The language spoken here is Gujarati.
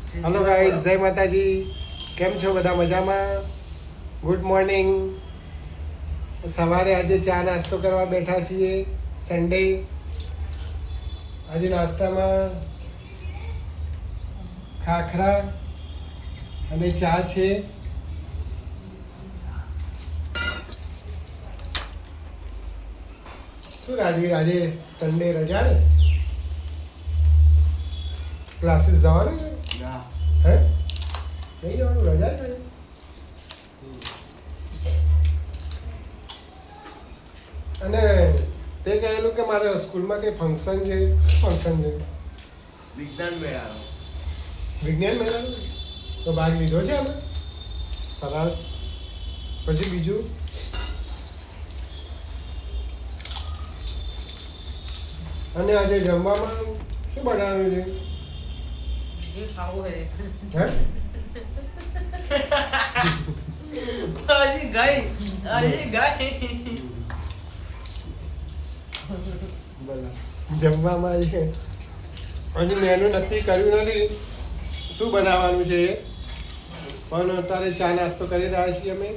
હલો ગાઈઝ, જય માતાજી. કેમ છો બધા? મજામાં? Good morning. સવારે આજે ચા નાસ્તો કરવા બેઠા છીએ. સન્ડે. આજે નાસ્તામાં ખાખરા અને ચા છે. શું રાજવીર, આજે સન્ડે રજા ને? ક્લાસીસ જવાનું છે? હે, નહીં જવાનું? રજા છે. અને તે કહેલું કે મારે સ્કૂલમાં કંઈ ફંક્શન છે. ફંક્શન છે વિજ્ઞાન મેળાનો. વિજ્ઞાન મેળાનું. તો ભાગ લીધો છે અમે. સરસ. પછી બીજું અને આજે જમવામાં શું બનાવવાનું છે? જે ખાવું હોય. હે, હજી ગઈ. બોલો. જમવામાં આજે હજુ મેનુ નક્કી કર્યું નથી શું બનાવવાનું છે એ. પણ અત્યારે ચા નાસ્તો કરી રહ્યા છીએ અમે.